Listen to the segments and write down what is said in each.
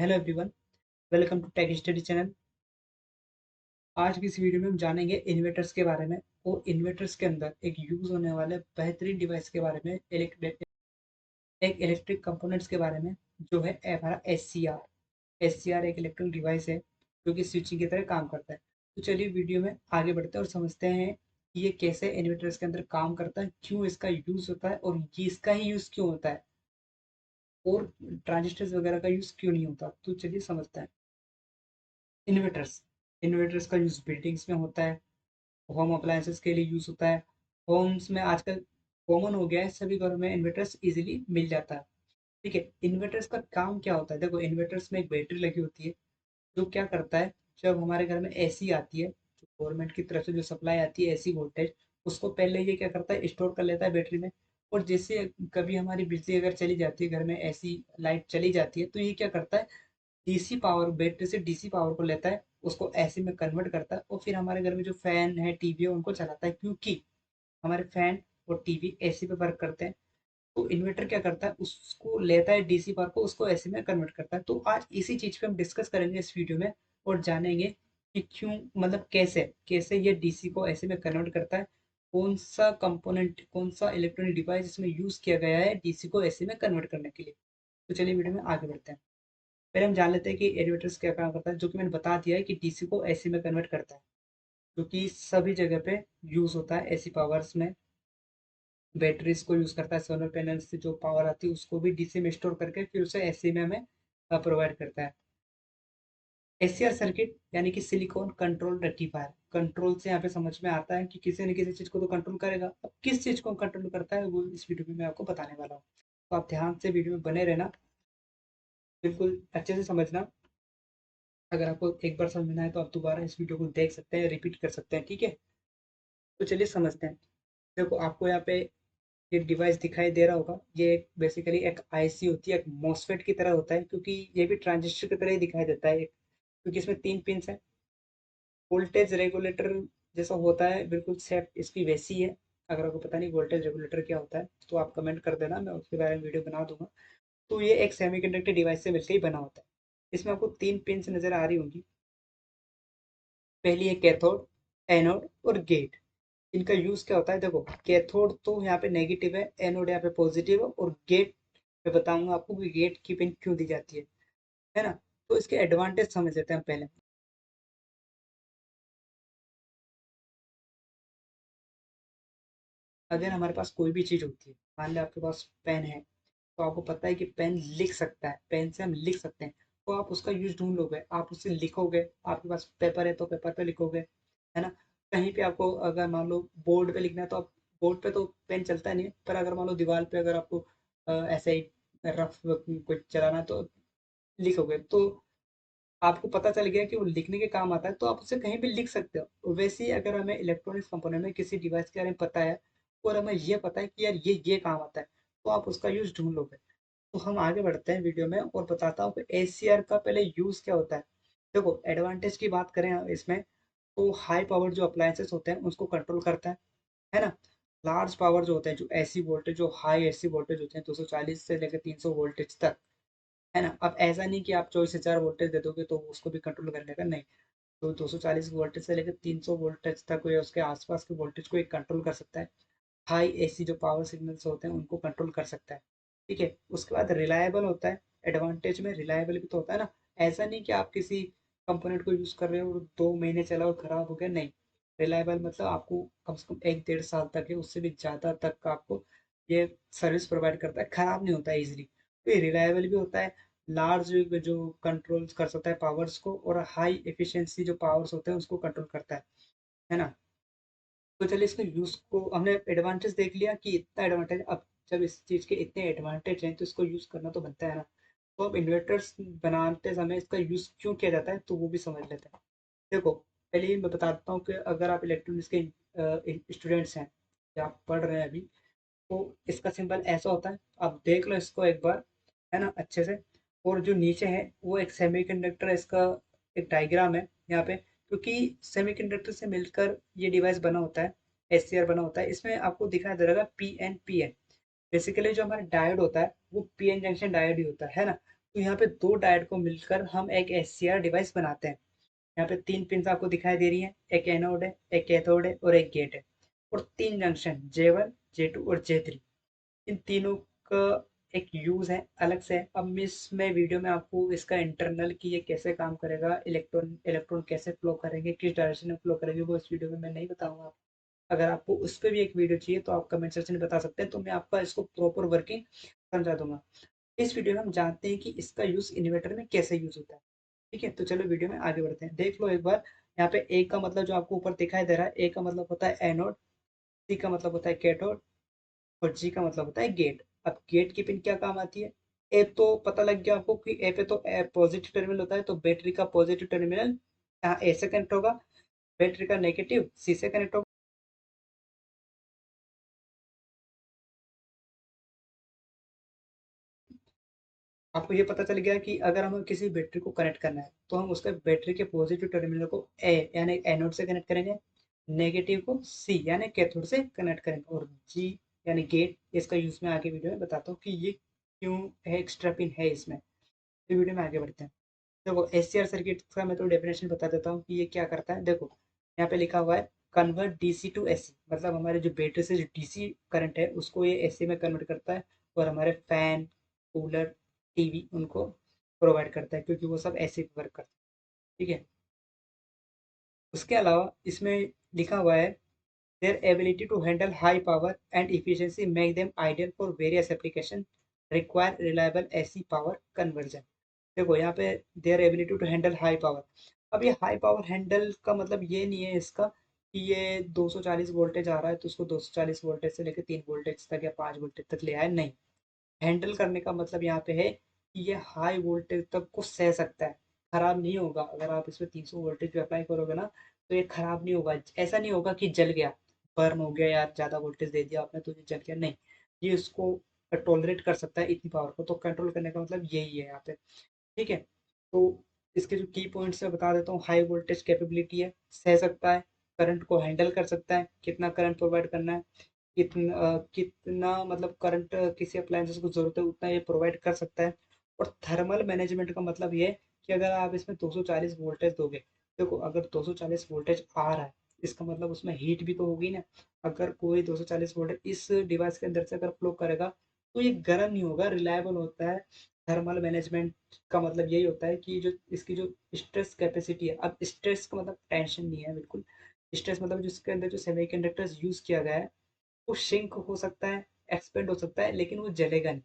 Hello everyone, welcome to tech study channel. आज की इस वीडियो में हम जानेंगे इन्वर्टर्स के बारे में और इन्वर्टर्स के अंदर एक यूज होने वाले बेहतरीन डिवाइस के बारे में, एक इलेक्ट्रिक कंपोनेंट्स के बारे में, जो है हमारा एस सी आर एक इलेक्ट्रॉनिक डिवाइस है जो कि स्विचिंग की तरह काम करता है। तो चलिए वीडियो में आगे बढ़ते हैं और समझते हैं कि ये कैसे इन्वर्टर्स के अंदर काम करता है, क्यों इसका यूज होता है और ये इसका ही यूज क्यों होता है और ट्रांजिस्टर्स वगैरह का यूज क्यों नहीं होता। तो चलिए समझते हैं। इन्वर्टर्स इन्वर्टर्स का यूज बिल्डिंग्स में होता है, होम अप्लायंसेस के लिए यूज होता है। होम्स में आजकल कॉमन हो गया है, सभी घरों में इन्वर्टर्स इजीली मिल जाता है। ठीक है, इन्वर्टर्स का काम क्या होता है? देखो, इन्वर्टर्स में एक बैटरी लगी होती है जो क्या करता है, जब हमारे घर में एसी आती है, जो गवर्नमेंट की तरफ से जो सप्लाई आती है एसी वोल्टेज, उसको पहले ये क्या करता है, स्टोर कर लेता है बैटरी में। और जैसे कभी हमारी बिजली अगर चली जाती है, घर में ऐसी लाइट चली जाती है, तो ये क्या करता है, डीसी पावर, बैटरी से डीसी पावर को लेता है, उसको एसी में कन्वर्ट करता है और फिर हमारे घर में जो फैन है, टीवी है, उनको चलाता है, क्योंकि हमारे फैन और टीवी एसी पे वर्क करते हैं। तो इन्वर्टर क्या करता है, उसको लेता है डीसी पावर को, उसको एसी में कन्वर्ट करता है। तो आज इसी चीज पे हम डिस्कस करेंगे इस वीडियो में और जानेंगे कि क्यों, मतलब कैसे कैसे ये डीसी को एसी में कन्वर्ट करता है, कौन सा कंपोनेंट, कौन सा इलेक्ट्रॉनिक डिवाइस इसमें यूज किया गया है डीसी को एसी में कन्वर्ट करने के लिए। तो चलिए वीडियो में आगे बढ़ते हैं। पहले हम जान लेते हैं कि एलिवेटर्स क्या काम करता है, जो कि मैंने बता दिया है कि डीसी को एसी में कन्वर्ट करता है, जो कि सभी जगह पे यूज होता है। एसी पावर्स में बैटरीज को यूज करता है, सोलर पैनल से जो पावर आती है उसको भी डीसी में स्टोर करके फिर उसे एसी में हमें प्रोवाइड करता है। एसीआर सर्किट यानी कि सिलिकॉन कंट्रोल रेक्टिफायर, कंट्रोल से यहाँ पे समझ में आता है कि किसी न किसी चीज को तो कंट्रोल करेगा। अब किस चीज को कंट्रोल करता है वो इस वीडियो में मैं आपको बताने वाला हूँ, तो आप ध्यान से वीडियो में बने रहना, बिल्कुल अच्छे से समझना। अगर आपको एक बार समझना है तो आप दोबारा इस वीडियो को देख सकते हैं, रिपीट कर सकते हैं, ठीक है। तो चलिए समझते हैं। देखो, आपको यहाँ पे ये डिवाइस दिखाई दे रहा होगा, ये बेसिकली एक आईसी होती है, एक मॉसफेट की तरह होता है, क्योंकि ये भी ट्रांजिस्टर की तरह ही दिखाई देता है, क्योंकि इसमें 3 पिंस हैं। वोल्टेज रेगुलेटर जैसा होता है, बिल्कुल सेट इसकी वैसी है। अगर आपको पता नहीं वोल्टेज रेगुलेटर क्या होता है तो आप कमेंट कर देना, मैं उसके बारे में वीडियो बना दूंगा। तो ये एक सेमीकंडक्टर डिवाइस से मिलकर ही बना होता है। इसमें आपको 3 पिंस नजर आ रही होंगी। पहली है कैथोड, एनोड और गेट। इनका यूज क्या होता है? देखो, कैथोड तो यहाँ पे नेगेटिव है, एनोड यहाँ पे पॉजिटिव है, और गेट मैं बताऊंगा आपको कि गेट की पिन क्यों दी जाती है ना। तो इसके एडवांटेज समझ लेते हैं पहले। अगर हमारे पास कोई भी चीज होती है, मान लिया आपके पास पेन है, तो आपको पता है कि पेन लिख सकता है, पेन से हम लिख सकते हैं, तो आप उसका यूज ढूंढ लोगे, आप उससे लिखोगे। आपके पास पेपर है तो पेपर पे लिखोगे, है ना। कहीं पे आपको अगर मान लो बोर्ड पे लिखना है तो आप, बोर्ड पे तो पेन चलता नहीं है, पर अगर मान लो दीवार पे अगर आपको ऐसे ही रफ कुछ चलाना है तो लिखोगे। तो आपको पता चल गया कि वो लिखने के काम आता है, तो आप उसे कहीं भी लिख सकते हो। वैसे ही अगर हमें इलेक्ट्रॉनिक्स कंपोनेंट में किसी डिवाइस के बारे में पता है और हमें ये पता है कि यार ये काम आता है, तो आप उसका यूज ढूंढ लोगे। तो हम आगे बढ़ते हैं वीडियो में और बताता हूँ कि एसीआर का पहले यूज क्या होता है। देखो, एडवांटेज की बात करें इसमें, तो हाई पावर जो अप्लायंसेस होते हैं उसको कंट्रोल करता है ना। लार्ज पावर जो होते हैं, जो एसी वोल्टेज, जो हाई एसी वोल्टेज होते हैं 240 से लेकर 300 वोल्टेज तक, है ना। अब ऐसा नहीं कि आप 24 से 4 वोल्टेज दे दोगे तो उसको भी कंट्रोल कर लेगा, नहीं। तो 240 वोल्टेज से लेकर 300 वोल्टेज तक या उसके आसपास के वोल्टेज को एक कंट्रोल कर सकता है। हाई एसी जो पावर सिग्नल्स होते हैं उनको कंट्रोल कर सकता है, ठीक है। उसके बाद रिलायबल होता है। एडवांटेज में रिलायबल भी तो होता है ना। ऐसा नहीं कि आप किसी कंपोनेंट को यूज कर रहे हो और 2 महीने चला और खराब हो गया, नहीं। रिलायबल मतलब आपको कम से कम 1 डेढ़ साल तक है, उससे भी ज़्यादा तक का आपको ये सर्विस प्रोवाइड करता है, खराब नहीं होता है इजिली। तो ये रिलायबल भी होता है। लार्ज जो कंट्रोल कर सकता है पावर्स को, और हाई एफिशिएंसी जो पावर्स होते हैं उसको कंट्रोल करता है ना। तो चलिए, इसको यूज को हमने एडवांटेज देख लिया कि इतना एडवांटेज। अब जब इस चीज के इतने एडवांटेज हैं तो इसको यूज करना तो बनता है ना। तो अब इन्वर्टर्स बनाते समय इसका यूज क्यों किया जाता है तो वो भी समझ लेते हैं। देखो, पहले ही मैं बता देता हूँ कि अगर आप इलेक्ट्रॉनिक्स के स्टूडेंट्स हैं या आप पढ़ रहे हैं अभी, तो इसका सिंबल ऐसा होता है। आप देख लो इसको एक बार, है ना, अच्छे से। और जो नीचे है वो एक सेमीकंडक्टर, इसका एक डायग्राम है यहाँ पे, क्योंकि सेमीकंडक्टर से मिलकर ये डिवाइस बना होता है, एससीआर बना होता है। इसमें आपको दिखाई दे रहा है पी एन। बेसिकली जो हमारा डायोड होता है वो पीएन जंक्शन डायोड ही होता है ना। तो यहाँ पे दो डायोड को मिलकर हम एक एससीआर डिवाइस बनाते हैं। यहाँ पे 3 पिन्स आपको दिखाई दे रही हैं, एक एनोड है, एक कैथोड है और एक गेट है, और 3 जंक्शन J1, J2 और J3। इन तीनों का एक यूज है अलग से। अब इसमें वीडियो में आपको इसका इंटरनल की ये कैसे काम करेगा, इलेक्ट्रॉन इलेक्ट्रॉन कैसे फ्लो करेंगे, किस डायरेक्शन में फ्लो करेंगे, वो इस वीडियो में मैं नहीं बताऊंगा। अगर आपको उस पर भी एक वीडियो चाहिए तो आप कमेंट सेक्शन में बता सकते हैं, तो मैं आपका इसको प्रॉपर वर्किंग समझा दूंगा। इस वीडियो में हम जानते हैं कि इसका यूज इन्वर्टर में कैसे यूज होता है। ठीक है, तो चलो वीडियो में आगे बढ़ते हैं। देख लो एक बार, यहाँ पे ए का मतलब जो आपको ऊपर दिखाई दे रहा है, ए का मतलब होता है एनोड, सी का मतलब होता है कैथोड और जी का मतलब होता है गेट। अब गेट की पिन क्या काम आती है? ए तो पता लग गया आपको कि ए पे तो पॉजिटिव टर्मिनल होता है, तो बैटरी का पॉजिटिव टर्मिनल यहाँ ए से कनेक्ट होगा, बैटरी का नेगेटिव सी से कनेक्ट होगा। आपको ये पता चल गया कि अगर हमें किसी बैटरी को कनेक्ट करना है तो हम उसके बैटरी के पॉजिटिव टर्मिनल को ए यानी एनोड से कनेक्ट करेंगे, नेगेटिव को सी यानी कैथोड से कनेक्ट करेंगे, और जी यानी गेट। इसका यूज मैं आगे वीडियो में बताता हूँ कि ये क्यों है, एक्स्ट्रा पिन है इसमें। तो वीडियो में आगे बढ़ते हैं। देखो एससीआर सर्किट का मैं तो डेफिनेशन बता देता हूँ कि ये क्या करता है। देखो यहाँ पे लिखा हुआ है कन्वर्ट डीसी टू एसी, मतलब हमारे जो बैटरी से जो डीसी करंट है उसको ये एसी में कन्वर्ट करता है, और हमारे फैन, कूलर, टीवी उनको प्रोवाइड करता है, क्योंकि वो सब एसी पे वर्क करता है। ठीक है, उसके अलावा इसमें लिखा हुआ है their ability to handle high power and efficiency make them ideal for various application require reliable AC power conversion। देखो यहाँ पे their ability to handle high power. अब ये हाई पावर हैंडल का मतलब ये नहीं है इसका कि ये 240 वोल्टेज आ रहा है तो उसको 240 वोल्टेज से लेकर 3 वोल्टेज तक या 5 वोल्टेज तक ले आए, नहीं। हैंडल करने का मतलब यहाँ पे है कि ये हाई वोल्टेज तक को सह सकता है, खराब नहीं होगा। अगर आप इसमें 300 वोल्टेज भी अप्लाई करोगे ना तो ये खराब नहीं होगा। ऐसा नहीं होगा कि जल गया, बर्न हो गया, यार ज्यादा वोल्टेज दे दिया आपने तो ये जल गया, नहीं। ये इसको टॉलरेट कर सकता है इतनी पावर को, तो कंट्रोल करने का मतलब यही है यहाँ पे। ठीक है, तो इसके जो की पॉइंट्स मैं बता देता हूँ। हाई वोल्टेज कैपेबिलिटी है, सह सकता है, करंट को हैंडल कर सकता है, कितना करंट प्रोवाइड करना है, कितना मतलब करंट किसी अप्लायंसेस को जरूरत है उतना ये प्रोवाइड कर सकता है। और थर्मल मैनेजमेंट का मतलब ये है कि अगर आप इसमें 240 वोल्टेज दोगे, देखो अगर 240 वोल्टेज आ रहा है इसका मतलब उसमें हीट भी तो होगी ना। अगर कोई 240 वोल्टेज इस डिवाइस के अंदर से अगर फ्लो करेगा तो ये गर्म नहीं होगा, रिलायबल होता है। थर्मल मैनेजमेंट का मतलब यही होता है कि जो इसकी जो स्ट्रेस कैपेसिटी है, अब स्ट्रेस का मतलब टेंशन नहीं है बिल्कुल। स्ट्रेस मतलब जिसके अंदर जो सेमीकंडक्टर्स यूज किया गया है वो शिंक हो सकता है, एक्सपेंड हो सकता है, लेकिन वो जलेगा नहीं।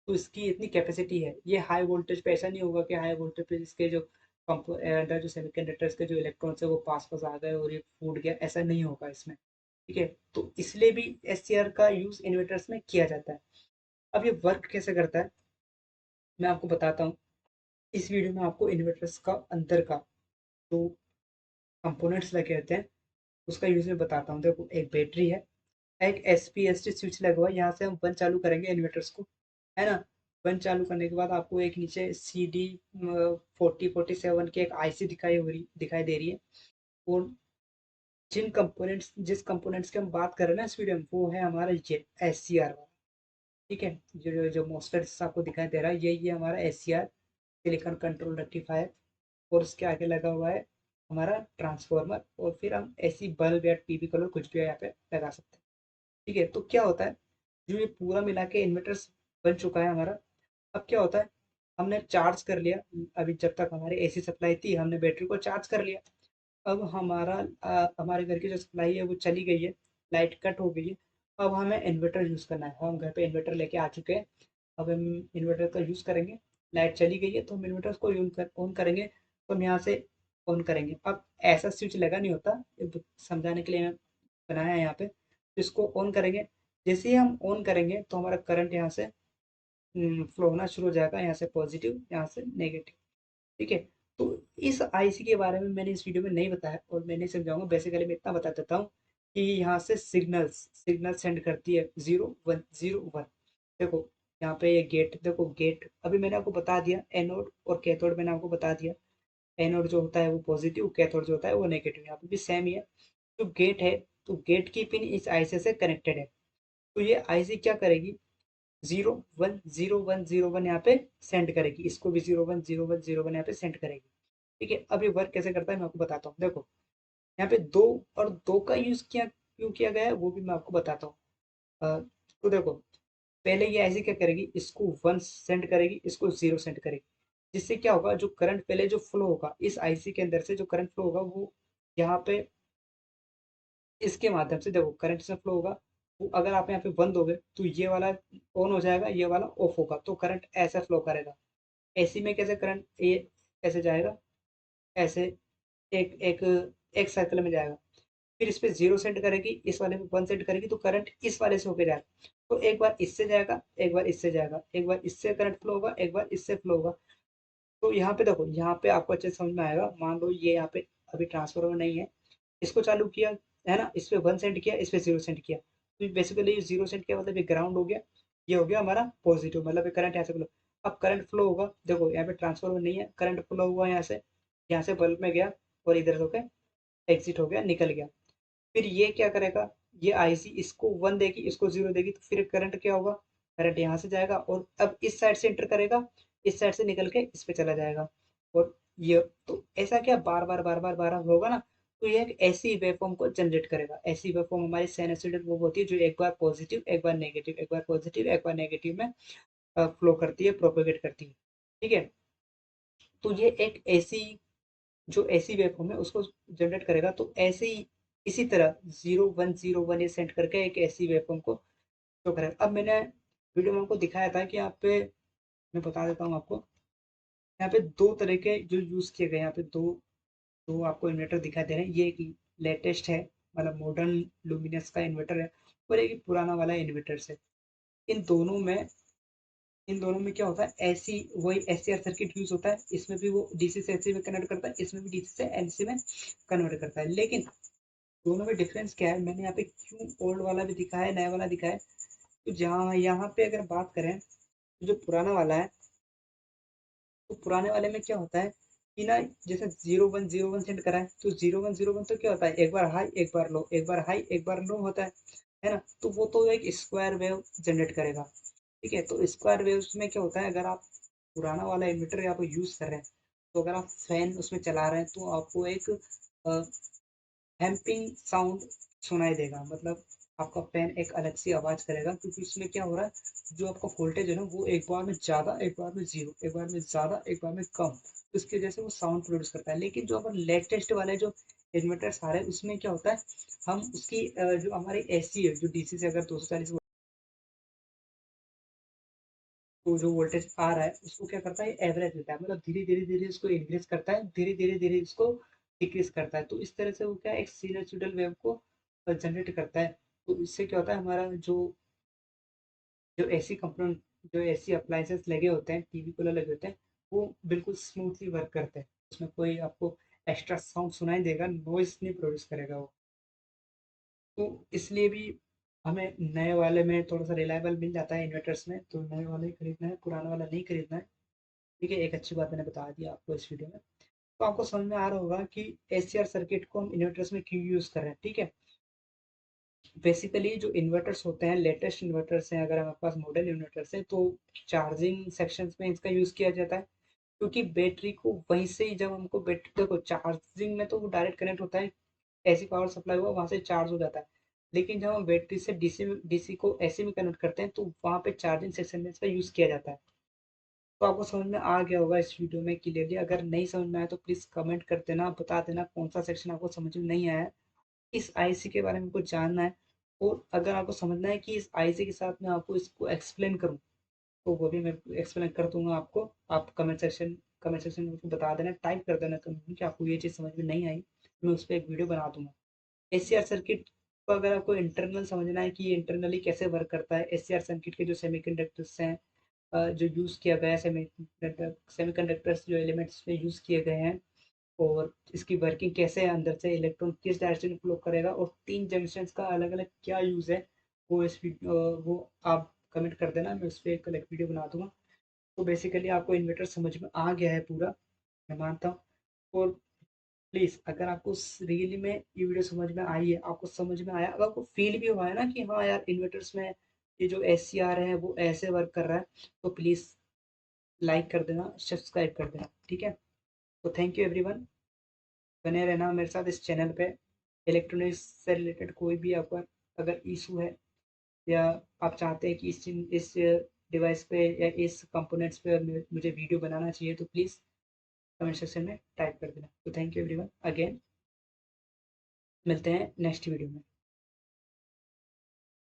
तो इसकी इतनी कैपेसिटी है। ये हाई वोल्टेज पे ऐसा नहीं होगा कि हाई वोल्टेज पे इसके जो अंदर जो सेमीकंडक्टर्स के जो इलेक्ट्रॉन्स है वो पास पास आ गए और ये फूट गया, ऐसा नहीं होगा इसमें। ठीक है, तो इसलिए भी एससीआर का यूज इन्वर्टर्स में किया जाता है। अब ये वर्क कैसे करता है मैं आपको बताता हूँ। इस वीडियो में आपको इन्वर्टर्स का अंदर का जो कंपोनेंट्स लगे होते हैं उसका यूज मैं बताता हूँ। देखो एक बैटरी है, एक एसपीएसटी स्विच लगा हुआ है, यहाँ से हम वन चालू करेंगे इन्वर्टर्स को, है ना। वन चालू करने के बाद आपको एक नीचे सी डी 4047 की एक आईसी दिखाई दे रही है। और जिस कंपोनेंट्स की हम बात कर रहे हैं ना इस वीडियो में, वो है हमारा ये एस सी आर वाला। ठीक है, जो मॉस्फेट्स आपको दिखाई दे रहा है ये हमारा S C R, silicon control rectifier. और उसके आगे लगा हुआ है हमारा ट्रांसफार्मर, और फिर हम ऐसी बल्ब या पीवी कलर कुछ भी यहाँ पे लगा सकते हैं। ठीक है, तो क्या होता है, जो ये पूरा मिला के इन्वर्टर्स बन चुका है हमारा। अब क्या होता है, हमने चार्ज कर लिया। अभी जब तक हमारी एसी सप्लाई थी हमने बैटरी को चार्ज कर लिया। अब हमारे घर की जो सप्लाई है वो चली गई है, लाइट कट हो गई है। अब हमें इन्वर्टर यूज़ करना है, हम घर पे इन्वर्टर लेके आ चुके हैं। अब हम इन्वर्टर का यूज़ करेंगे। लाइट चली गई है तो हम इन्वर्टर को ऑन करेंगे, तो हम यहाँ से ऑन करेंगे। अब ऐसा स्विच लगा नहीं होता, ये समझाने के लिए मैं बनाया है यहाँ पे। तो इसको ऑन करेंगे, जैसे ही हम ऑन करेंगे तो हमारा करंट यहाँ से फ्लो होना शुरू हो जाएगा, यहाँ से पॉजिटिव यहाँ से नेगेटिव। ठीक है, तो इस आईसी के बारे में मैंने इस वीडियो में नहीं बताया और मैं नहीं समझाऊंगा। बेसिकली मैं इतना बता देता हूँ कि यहाँ से सिग्नल सेंड करती है 0 1 0 1। देखो यहाँ पे ये गेट, देखो गेट अभी मैंने आपको बता दिया, एनोड और कैथोड मैंने आपको बता दिया। एनोड जो होता है वो पॉजिटिव, कैथोड जो होता है वो नेगेटिव। यहाँ पे भी सेम ही है। जो गेट है, तो गेट की पिन इस आईसी से कनेक्टेड है। तो ये आईसी क्या करेगी, 0 1 0 1 0 1 यहाँ पे सेंड करेगी, इसको भी 0 1 0 1 0 1 यहाँ पे सेंड करेगी। ठीक है, अब ये वर्क कैसे करता है मैं आपको बताता हूँ। देखो यहाँ पे दो और दो का यूज किया क्यों किया गया है वो भी मैं आपको बताता हूँ। तो देखो पहले ये ऐसे क्या करेगी, इसको 1 सेंड करेगी, इसको 0 सेंड करेगी। जिससे क्या होगा, जो करंट पहले जो फ्लो होगा इस आईसी के अंदर से, जो करंट फ्लो होगा वो यहाँ पे इसके माध्यम से, देखो करंट से फ्लो होगा, वो अगर आप यहाँ पे बंद हो गए तो ये वाला ऑन हो जाएगा, ये वाला ऑफ होगा, तो करंट ऐसा फ्लो करेगा। एसी में कैसे करंट ये ऐसे जाएगा, ऐसे एक एक एक सर्कल में जाएगा। फिर इस पे 0 सेंड करेगी, इस वाले में 1 सेंड करेगी, तो करंट इस वाले से होके जाएगा। तो एक बार इससे जाएगा, एक बार इससे जाएगा, एक बार इससे करंट फ्लो होगा, एक बार इससे फ्लो होगा। तो यहाँ पे देखो, यहाँ पे आपको अच्छे से समझ में आएगा। मान लो ये यहाँ पे अभी ट्रांसफार्मर नहीं है, इसको चालू किया है ना, इस पे 1 सेंड किया, इस पे 0 सेंड किया, तो बेसिकली 0 सेंड किया मतलब ये ग्राउंड हो गया, ये हो गया हमारा पॉजिटिव, मतलब ये करंट यहाँ से फ्लो। अब करंट फ्लो होगा, देखो यहाँ पे ट्रांसफार्मर नहीं है, करंट फ्लो हुआ यहाँ से बल्ब में गया और इधर से होकर एग्जिट हो गया, निकल गया। फिर ये क्या करेगा, ये आईसी इसको 1 देगी, इसको 0 देगी, तो फिर करंट क्या होगा, करंट यहाँ से जाएगा और अब इस साइड से एंटर करेगा, इस साइड से निकल के इस पे चला जाएगा। और ये तो ऐसा क्या बार बार होगा ना, तो ये एक ऐसी वेवफॉर्म को जनरेट करेगा। ऐसी वेवफॉर्म हमारी साइनसॉइडल वेव होती है, जो एक बार पॉजिटिव एक बार नेगेटिव, एक बार पॉजिटिव एक बार नेगेटिव में फ्लो करती है, प्रोपेगेट करती है। ठीक है, तो ये एक ऐसी जो ऐसी वेवफॉर्म है उसको जनरेट करेगा। तो ऐसे ही इसी तरह 0 1 0 1 ये सेंड करके एक ऐसी वेवफॉर्म को शो करेगा। अब मैंने वीडियो में आपको दिखाया था कि यहाँ पे, मैं बता देता हूँ आपको, यहाँ पे दो तरह के जो यूज किए गए, यहाँ पे दो दो आपको इन्वर्टर दिखाई दे रहे हैं। ये एक लेटेस्ट है, मतलब मॉडर्न लुमिनस का इन्वर्टर है, और एक पुराना वाला इन्वर्टर है। इन दोनों में इन दोनों में क्या होता है, एसी वही एससीआर सर्किट यूज होता है। इसमें भी वो डीसी से एसी में कन्वर्ट करता है, इसमें भी डीसी से एसी में कन्वर्ट करता है। लेकिन दोनों में डिफरेंस क्या है, मैंने यहाँ पे क्यों ओल्ड वाला भी दिखाया है, नया वाला दिखाया है। तो जहाँ यहाँ पे अगर बात करें, तो जो पुराना वाला है, तो पुराने वाले में क्या होता है कि ना, जैसे 0 1 0 1 सेंड करा है, तो 0 1 0 1 तो क्या होता है, एक बार हाई एक बार लो, एक बार हाई एक बार लो होता है ना। तो वो तो एक स्क्वायर वेव जनरेट करेगा। ठीक है, तो स्क्वायर वेव्स में क्या होता है, अगर आप पुराना वाला इन्वर्टर आप यूज कर रहे हैं, तो अगर आप फैन उसमें चला रहे हैं, तो आपको एक हैम्पिंग साउंड सुनाई देगा। मतलब आपका फैन एक अलग सी आवाज करेगा, क्योंकि इसमें क्या हो रहा है, जो आपका वोल्टेज है ना, वो एक बार में ज्यादा, एक बार में जीरो, एक बार में ज्यादा, एक बार में कम, तो इसकी वजह से वो साउंड प्रोड्यूस करता है। लेकिन जो अपन लेटेस्ट वाले जो इन्वर्टर्स आ रहे हैं, उसमें क्या होता है, हम उसकी जो हमारी एसी है, जो डीसी से अगर 240 तो जो वोल्टेज आ रहा है, उसको क्या करता है, एवरेज देता है, मतलब धीरे धीरे धीरे उसको इंक्रीज करता है, धीरे धीरे धीरे इसको डिक्रीज करता है। तो इस तरह से वो क्या है, एक सिनुसॉइडल वेव को जनरेट करता है। तो इससे क्या होता है, हमारा जो जो एसी कंपोनेंट, जो एसी अप्लायंसेस लगे होते हैं, टीवी कूलर लगे होते हैं, वो बिल्कुल स्मूथली वर्क करते हैं। उसमें कोई आपको एक्स्ट्रा साउंड सुनाई देगा, नॉइस नहीं प्रोड्यूस करेगा वो। तो इसलिए भी हमें नए वाले में थोड़ा सा रिलायबल मिल जाता है इन्वर्टर्स में, तो नए वाले ही खरीदना है, पुराना वाला नहीं खरीदना है। ठीक है, एक अच्छी बात मैंने बता दी आपको इस वीडियो में। तो आपको समझ में आ रहा होगा कि एसीआर सर्किट को हम इन्वर्टर्स में क्यों यूज कर रहे हैं। ठीक है, बेसिकली जो इन्वर्टर्स होते हैं, लेटेस्ट इन्वर्टर्स हैं, अगर हमारे पास मॉडल इन्वर्टर्स हैं, तो चार्जिंग सेक्शंस में इसका यूज किया जाता है। क्योंकि बैटरी को वहीं से ही, जब हमको बैटरी, देखो चार्जिंग में तो वो डायरेक्ट कनेक्ट होता है, ऐसी पावर सप्लाई हुआ वहां से चार्ज हो जाता है। लेकिन जब हम बैटरी से डीसी को एसी में कन्वर्ट करते हैं, तो वहां पे चार्जिंग सेक्शन में इसका यूज किया जाता है। तो आपको समझ में आ गया होगा इस वीडियो में क्लियरली। अगर नहीं समझ में आया तो प्लीज कमेंट कर देना, बता देना कौन सा सेक्शन आपको समझ में नहीं आया है, इस आईसी के बारे में कुछ जानना है। और अगर आपको समझना है कि इस आईसी के साथ मैं आपको इसको एक्सप्लेन करूँ, तो वो भी मैं एक्सप्लेन कर दूंगा आपको। आप कमेंट सेक्शन में मुझको बता देना, टाइप कर देना कमेंट में कि आपको ये चीज़ समझ में नहीं आई, मैं उस पर एक वीडियो बना दूंगा। एसीआर सर्किट को अगर आपको इंटरनल समझना है कि ये इंटरनली कैसे वर्क करता है, एसीआर सर्किट के जो सेमीकंडक्टर्स हैं, जो यूज़ किया गया है, सेमीकंडक्टर्स जो एलिमेंट्स में यूज़ किए गए हैं, और इसकी वर्किंग कैसे है, अंदर से इलेक्ट्रॉन किस डायरेक्शन में फ्लो करेगा, और तीन जंक्शंस का अलग अलग क्या यूज़ है, वो इस वो आप कमेंट कर देना, मैं उस पर एक अलग वीडियो बना दूंगा। तो बेसिकली आपको इन्वर्टर समझ में आ गया है पूरा, मैं मानता हूँ। और प्लीज़ अगर आपको रियली में ये वीडियो समझ में आई है, आपको समझ में आया, अगर आपको फील भी हुआ है ना कि हाँ यार, इन्वर्टर्स में ये जो SCR है वो ऐसे वर्क कर रहा है, तो प्लीज़ लाइक कर देना, सब्सक्राइब कर देना, ठीक है। तो थैंक यू एवरीवन, बने रहना मेरे साथ इस चैनल पे। इलेक्ट्रॉनिक्स से रिलेटेड कोई भी आपका अगर इशू है, या आप चाहते हैं कि इस डिवाइस पे या इस कंपोनेंट्स पे मुझे वीडियो बनाना चाहिए, तो प्लीज़ कमेंट सेक्शन में टाइप कर देना। तो थैंक यू एवरीवन, अगेन मिलते हैं नेक्स्ट वीडियो में।